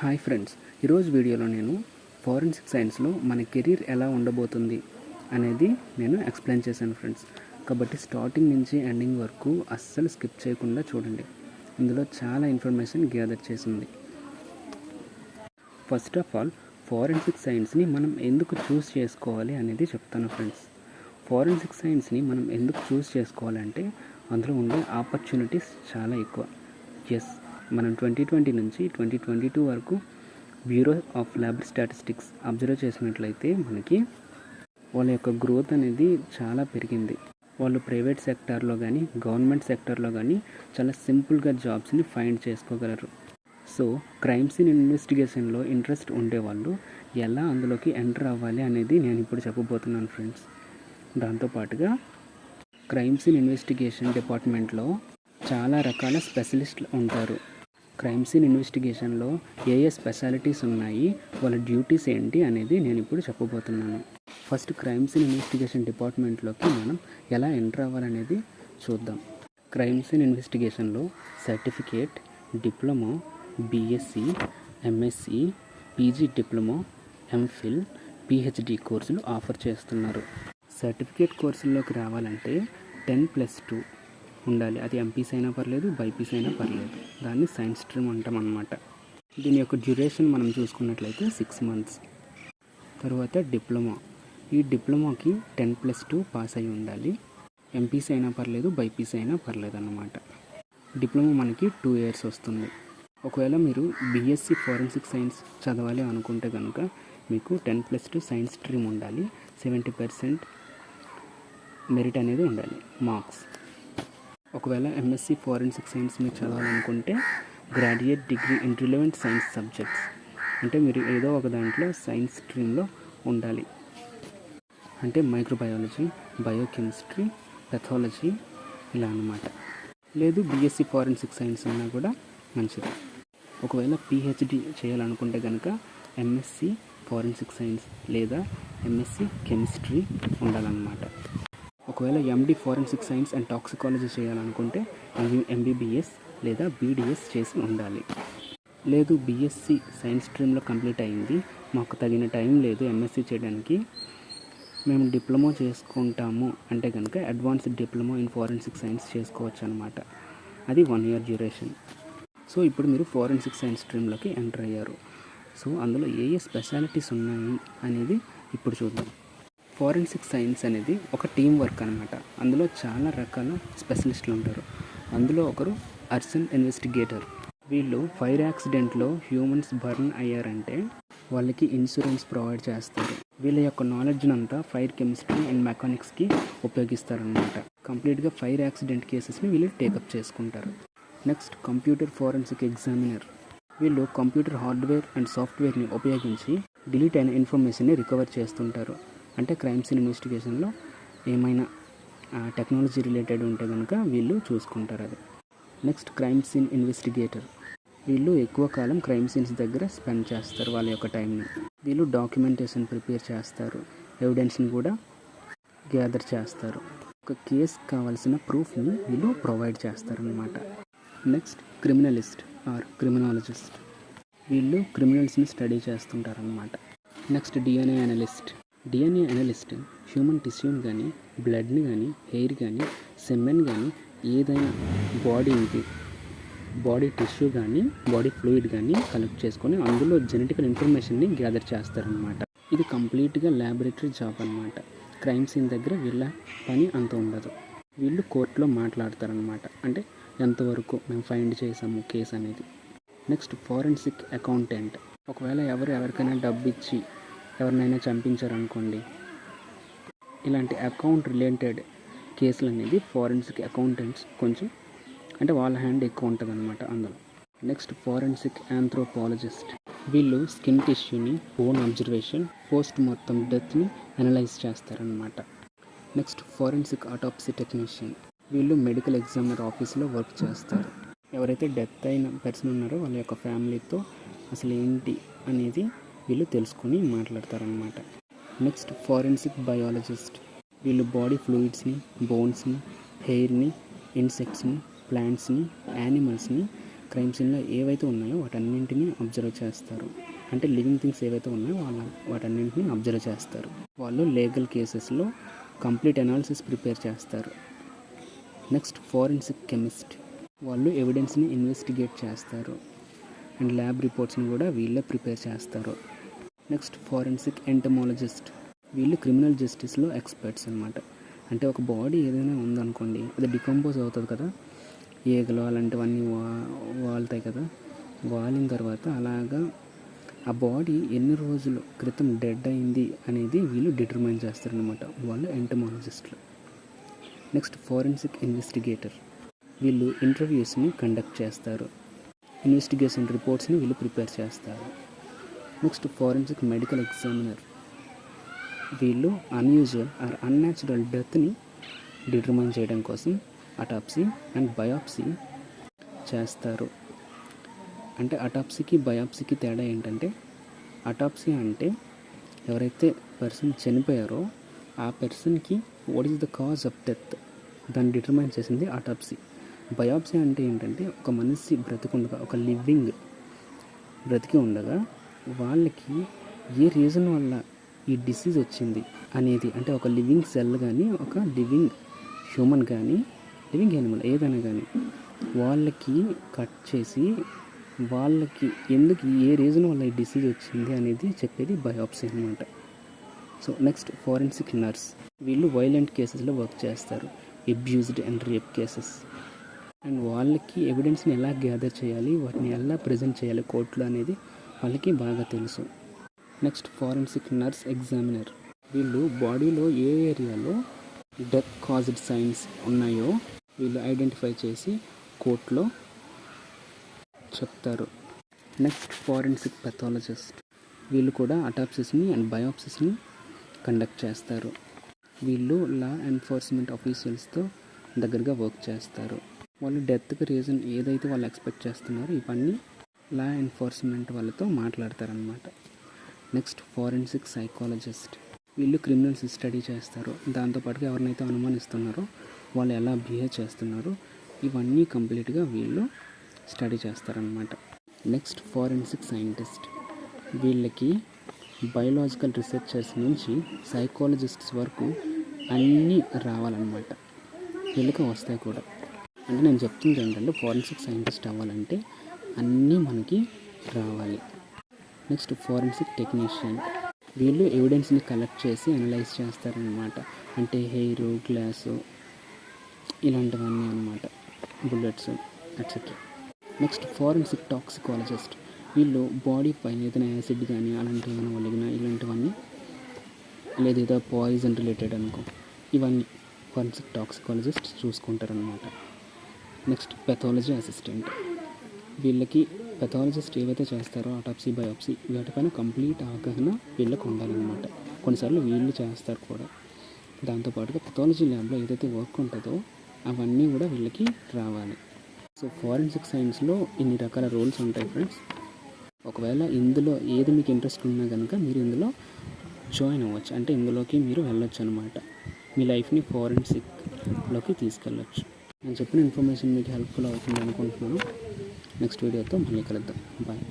Hi friends, ఈరోజు వీడియోలో నేను ఫోరెన్సిక్ సైన్స్లో మన కెరీర్ ఎలా ఉండబోతుంది అనేది నేను ఎక్స్ప్లెయిన్ చేశాను ఫ్రెండ్స్. కాబట్టి స్టార్టింగ్ నుంచి ఎండింగ్ వరకు అస్సలు స్కిప్ చేయకుండా చూడండి. ఇందులో చాలా ఇన్ఫర్మేషన్ గ్యాదర్ చేసింది. ఫస్ట్ ఆఫ్ ఆల్, ఫోరెన్సిక్ సైన్స్ని మనం ఎందుకు చూస్ చేసుకోవాలి అనేది చెప్తాను ఫ్రెండ్స్. ఫోరెన్సిక్ సైన్స్ని మనం ఎందుకు చూస్ చేసుకోవాలంటే అందులో ఉండే ఆపర్చునిటీస్ చాలా ఎక్కువ. మనం 2020 నుంచి 2022 వరకు bureau of labour statistics observe చేసినట్లయితే మనకి వాళ్ళ యొక్క గ్రోత్ అనేది చాలా పెరిగింది. వాళ్ళు ప్రైవేట్ సెక్టార్లో కానీ గవర్నమెంట్ సెక్టార్లో కానీ చాలా సింపుల్గా జాబ్స్ని ఫైండ్ చేసుకోగలరు. సో క్రైమ్ సీన్ ఇన్వెస్టిగేషన్లో ఇంట్రెస్ట్ ఉండేవాళ్ళు ఎలా అందులోకి ఎంటర్ అవ్వాలి అనేది నేను ఇప్పుడు చెప్పబోతున్నాను ఫ్రెండ్స్. దాంతోపాటుగా క్రైమ్ సీన్ ఇన్వెస్టిగేషన్ డిపార్ట్మెంట్లో చాలా రకాల స్పెషలిస్టులు ఉంటారు. క్రైమ్ సీన్ ఇన్వెస్టిగేషన్లో ఏ స్పెషాలిటీస్ ఉన్నాయి, వాళ్ళ డ్యూటీస్ ఏంటి అనేది నేను ఇప్పుడు చెప్పబోతున్నాను. ఫస్ట్ క్రైమ్ సీన్ ఇన్వెస్టిగేషన్ డిపార్ట్మెంట్లోకి మనం ఎలా ఎంటర్ అవ్వాలనేది చూద్దాం. క్రైమ్ సీన్ ఇన్వెస్టిగేషన్లో certificate, diploma, BSc, MSc, PG diploma, MPhil, PhD కోర్సులు ఆఫర్ చేస్తున్నారు. సర్టిఫికేట్ కోర్సుల్లోకి రావాలంటే 10+2 ఉండాలి. అది ఎంపీసీ అయినా పర్లేదు, బైపీసీ అయినా పర్లేదు. దాన్ని సైన్స్ స్ట్రీమ్ అంటాం అన్నమాట. దీని యొక్క డ్యూరేషన్ మనం చూసుకున్నట్లయితే 6 months. తర్వాత డిప్లొమా. ఈ డిప్లొమాకి 10+2 పాస్ అయి ఉండాలి. ఎంపీసీ అయినా పర్లేదు, బైపీసీ అయినా పర్లేదు అన్నమాట. డిప్లొమా మనకి 2 years వస్తుంది. ఒకవేళ మీరు బీఎస్సీ ఫోరెన్సిక్ సైన్స్ చదవాలి అనుకుంటే కనుక మీకు 10+2 సైన్స్ స్ట్రీమ్ ఉండాలి. 70% మెరిట్ అనేది ఉండాలి, మార్క్స్. ఒకవేళ ఎంఎస్సీ ఫోరెన్సిక్ సైన్స్ మీరు చదవాలనుకుంటే graduate degree in relevant science subjects, అంటే మీరు ఏదో ఒక దాంట్లో సైన్స్ స్ట్రీమ్లో ఉండాలి. అంటే మైక్రోబయాలజీ, బయోకెమిస్ట్రీ, పెథాలజీ ఇలా అన్నమాట. లేదు బీఎస్సీ ఫోరెన్సిక్ సైన్స్ ఉన్నా కూడా మంచిది. ఒకవేళ పిహెచ్డి చేయాలనుకుంటే కనుక ఎంఎస్సీ ఫోరెన్సిక్ సైన్స్ లేదా ఎంఎస్సీ కెమిస్ట్రీ ఉండాలన్నమాట. ఒకవేళ ఎండి ఫోరెన్సిక్ సైన్స్ అండ్ టాక్సికాలజీ చేయాలనుకుంటే ఎంబీబీఎస్ లేదా బీడిఎస్ చేసి ఉండాలి. లేదు బీఎస్సీ సైన్స్ స్ట్రీమ్లో కంప్లీట్ అయింది, మాకు తగిన టైం లేదు ఎంఎస్సీ చేయడానికి, మేము డిప్లొమా చేసుకుంటాము అంటే కనుక advanced diploma in forensic science చేసుకోవచ్చు అనమాట. అది 1 year డ్యూరేషన్. సో ఇప్పుడు మీరు ఫోరెన్సిక్ సైన్స్ స్ట్రీమ్లోకి ఎంటర్ అయ్యారు. సో అందులో ఏ స్పెషాలిటీస్ ఉన్నాయి అనేది ఇప్పుడు చూద్దాం. ఫోరెన్సిక్ సైన్స్ అనేది ఒక టీం వర్క్ అనమాట. అందులో చాలా రకాల స్పెషలిస్టులు ఉంటారు. అందులో ఒకరు అర్సన్ ఇన్వెస్టిగేటర్. వీళ్ళు ఫైర్ యాక్సిడెంట్లో హ్యూమన్స్ బర్న్ అయ్యారంటే వాళ్ళకి ఇన్సూరెన్స్ ప్రొవైడ్ చేస్తారు. వీళ్ళ యొక్క నాలెడ్జ్ని అంతా ఫైర్ కెమిస్ట్రీ అండ్ మెకానిక్స్కి ఉపయోగిస్తారనమాట. కంప్లీట్గా ఫైర్ యాక్సిడెంట్ కేసెస్ని వీళ్ళు టేకప్ చేసుకుంటారు. Next computer forensic examiner. వీళ్ళు కంప్యూటర్ హార్డ్వేర్ అండ్ సాఫ్ట్వేర్ని ఉపయోగించి డిలీట్ అయిన ఇన్ఫర్మేషన్ని రికవర్ చేస్తుంటారు. అంటే క్రైమ్ సీన్ ఇన్వెస్టిగేషన్లో ఏమైనా టెక్నాలజీ రిలేటెడ్ ఉంటే కనుక వీళ్ళు చూసుకుంటారు అది. Next crime scene investigator. వీళ్ళు ఎక్కువ కాలం క్రైమ్ సీన్స్ దగ్గర స్పెండ్ చేస్తారు వాళ్ళ యొక్క టైంని. వీళ్ళు డాక్యుమెంటేషన్ ప్రిపేర్ చేస్తారు, ఎవిడెన్స్ని కూడా గ్యాదర్ చేస్తారు. ఒక కేసు కావాల్సిన ప్రూఫ్ని వీళ్ళు ప్రొవైడ్ చేస్తారనమాట. Next criminalist or criminologist. వీళ్ళు క్రిమినల్స్ని స్టడీ చేస్తుంటారనమాట. Next DNA analyst. DNA analyst human టిష్యూని కానీ, బ్లడ్ని కానీ, హెయిర్ కానీ, సెమెన్ కానీ ఏదైనా బాడీ టిష్యూ కానీ, బాడీ ఫ్లూయిడ్ కానీ కలెక్ట్ చేసుకొని అందులో జెనెటికల్ ఇన్ఫర్మేషన్ని గ్యాదర్ చేస్తారనమాట. ఇది కంప్లీట్గా ల్యాబొరేటరీ జాబ్ అనమాట. క్రైమ్ సీన్ దగ్గర వీళ్ళ పని అంత ఉండదు. వీళ్ళు కోర్టులో మాట్లాడతారనమాట. అంటే ఎంతవరకు మేము ఫైండ్ చేసాము కేసు అనేది. Next forensic accountant. ఒకవేళ ఎవరికైనా డబ్బు ఇచ్చి ఎవరినైనా చంపించారనుకోండి, ఇలాంటి అకౌంట్ రిలేటెడ్ కేసులు అనేది ఫోరెన్సిక్ అకౌంటెంట్స్ కొంచెం అంటే వాళ్ళ హ్యాండ్ ఎక్కువ ఉంటుంది అనమాట అందులో. Next forensic anthropologist. వీళ్ళు స్కిన్ టిష్యూని, బోన్ అబ్జర్వేషన్, పోస్ట్ మార్టం డెత్ని అనలైజ్ చేస్తారనమాట. Next forensic autopsy technician. వీళ్ళు మెడికల్ ఎగ్జామినర్ ఆఫీస్లో వర్క్ చేస్తారు. ఎవరైతే డెత్ అయిన పర్సన్ ఉన్నారో వాళ్ళ యొక్క ఫ్యామిలీతో అసలు ఏంటి అనేది వీళ్ళు తెలుసుకొని మాట్లాడతారనమాట. Next forensic biologist. వీళ్ళు బాడీ ఫ్లూయిడ్స్ని, బోన్స్ని, హెయిర్ని, ఇన్సెక్ట్స్ని, ప్లాంట్స్ని, యానిమల్స్ని క్రైమ్ సీన్లో ఏవైతే ఉన్నాయో వాటన్నింటినీ అబ్జర్వ్ చేస్తారు. అంటే లివింగ్ థింగ్స్ ఏవైతే ఉన్నాయో వాటన్నింటినీ అబ్జర్వ్ చేస్తారు. వాళ్ళు లీగల్ కేసెస్లో కంప్లీట్ అనాలిసిస్ ప్రిపేర్ చేస్తారు. Next forensic chemist. వాళ్ళు ఎవిడెన్స్ని ఇన్వెస్టిగేట్ చేస్తారు అండ్ ల్యాబ్ రిపోర్ట్స్ని కూడా వీళ్ళే ప్రిపేర్ చేస్తారు. Next forensic entomologist. వీళ్ళు క్రిమినల్ జస్టిస్లో ఎక్స్పర్ట్స్ అనమాట. అంటే ఒక బాడీ ఏదైనా ఉందనుకోండి, అది డికంపోజ్ అవుతుంది కదా, ఈగలు అలాంటివన్నీ వాళ్తాయి కదా, వాలిన తర్వాత అలాగా ఆ బాడీ ఎన్ని రోజుల క్రితం డెడ్ అయింది అనేది వీళ్ళు డిటర్మైన్ చేస్తారనమాట. వాళ్ళు ఎంటమాలజిస్టులు. Next forensic investigator. వీళ్ళు ఇంటర్వ్యూస్ని కండక్ట్ చేస్తారు. ఇన్వెస్టిగేషన్ రిపోర్ట్స్ని వీళ్ళు ప్రిపేర్ చేస్తారు. Next forensic medical examiner. వీళ్ళు అన్యూజువల్ ఆర్ అన్యాచురల్ డెత్ని డిటర్మైన్ చేయడం కోసం అటాప్సీ అండ్ బయాప్సీ చేస్తారు. అంటే అటాప్సీకి బయాప్సీకి తేడా ఏంటంటే, అటాప్సీ అంటే ఎవరైతే పర్సన్ చనిపోయారో ఆ పర్సన్కి what is the cause of death దాన్ని డిటర్మైన్ చేసింది అటాప్సీ. బయాప్సీ అంటే ఏంటంటే, ఒక మనిషి బ్రతికుండగా, ఒక లివింగ్ బ్రతికి ఉండగా వాళ్ళకి ఏ రీజన్ వల్ల ఈ డిసీజ్ వచ్చింది అనేది, అంటే ఒక లివింగ్ సెల్ కానీ, ఒక లివింగ్ హ్యూమన్ కానీ, లివింగ్ యానిమల్ ఏదైనా కానీ వాళ్ళకి కట్ చేసి వాళ్ళకి ఎందుకు ఏ రీజన్ వల్ల ఈ డిసీజ్ వచ్చింది అనేది చెప్పేది బయాప్సీ అనమాట. So next forensic nurse. వీళ్ళు వైలెంట్ కేసెస్లో వర్క్ చేస్తారు, abused and rape cases. And వాళ్ళకి ఎవిడెన్స్ని ఎలా గ్యాదర్ చేయాలి, వాటిని ఎలా ప్రజెంట్ చేయాలి కోర్టులో అనేది వాళ్ళకి బాగా తెలుసు. Next forensic nurse examiner. వీళ్ళు బాడీలో ఏ ఏరియాలో డెత్ కాజ్డ్ సైన్స్ ఉన్నాయో వీళ్ళు ఐడెంటిఫై చేసి కోర్టులో చెప్తారు. Next forensic pathologist. వీళ్ళు కూడా అటాప్సిస్ని అండ్ బయాప్సిస్ని కండక్ట్ చేస్తారు. వీళ్ళు లా ఎన్ఫోర్స్మెంట్ ఆఫీషియల్స్తో దగ్గరగా వర్క్ చేస్తారు. వాళ్ళు డెత్కి రీజన్ ఏదైతే వాళ్ళు ఎక్స్పెక్ట్ చేస్తున్నారో ఇవన్నీ లా ఎన్ఫోర్స్మెంట్ వాళ్ళతో మాట్లాడతారనమాట. Next forensic psychologist. వీళ్ళు క్రిమినల్స్ స్టడీ చేస్తారు. దాంతోపాటుగా ఎవరినైతే అనుమానిస్తున్నారో వాళ్ళు ఎలా బిహేవ్ చేస్తున్నారో ఇవన్నీ కంప్లీట్గా వీళ్ళు స్టడీ చేస్తారనమాట. Next forensic scientist. వీళ్ళకి బయోలాజికల్ రీసెర్చర్స్ నుంచి సైకాలజిస్ట్స్ వరకు అన్నీ రావాలన్నమాట. వీళ్ళకి వస్తాయి కూడా. అంటే నేను చెప్తుంది ఏంటంటే, ఫారెన్సిక్ సైంటిస్ట్ అవ్వాలంటే అన్నీ మనకి రావాలి. Next forensic technician. వీళ్ళు ఎవిడెన్స్ని కలెక్ట్ చేసి అనలైజ్ చేస్తారనమాట. అంటే హెయిర్, గ్లాసు ఇలాంటివన్నీ అనమాట, bullets etcetera. Next forensic toxicologist. వీళ్ళు బాడీ పైన ఏదైనా యాసిడ్ కానీ అలాంటివి ఏమైనా వలిగినా ఇలాంటివన్నీ, లేదా ఏదో పాయిజన్ రిలేటెడ్ అనుకో, ఇవన్నీ ఫారెన్సిక్ టాక్సికాలజిస్ట్ చూసుకుంటారనమాట. Next pathology assistant. వీళ్ళకి పెథాలజిస్ట్ ఏవైతే చేస్తారో అటాప్సీ, బయాప్సీ వీటిపైన కంప్లీట్ అవగాహన వీళ్ళకి ఉండాలన్నమాట. కొన్నిసార్లు వీళ్ళు చేస్తారు కూడా. దాంతోపాటుగా పెథాలజీ ల్యాబ్లో ఏదైతే వర్క్ ఉంటుందో అవన్నీ కూడా వీళ్ళకి రావాలి. సో ఫారెన్సిక్ సైన్స్లో ఇన్ని రకాల రోల్స్ ఉంటాయి ఫ్రెండ్స్. ఒకవేళ ఇందులో ఏది మీకు ఇంట్రెస్ట్ ఉన్నా కనుక మీరు ఇందులో జాయిన్ అవ్వచ్చు. అంటే ఇందులోకి మీరు వెళ్ళొచ్చు అనమాట. మీ లైఫ్ని ఫారెన్సిక్లోకి తీసుకెళ్ళచ్చు. నేను చెప్పిన ఇన్ఫర్మేషన్ మీకు హెల్ప్ఫుల్ అవుతుంది అనుకుంటున్నాను. నెక్స్ట్ వీడియోతో మళ్ళీ కలుద్దాం. బాయ్.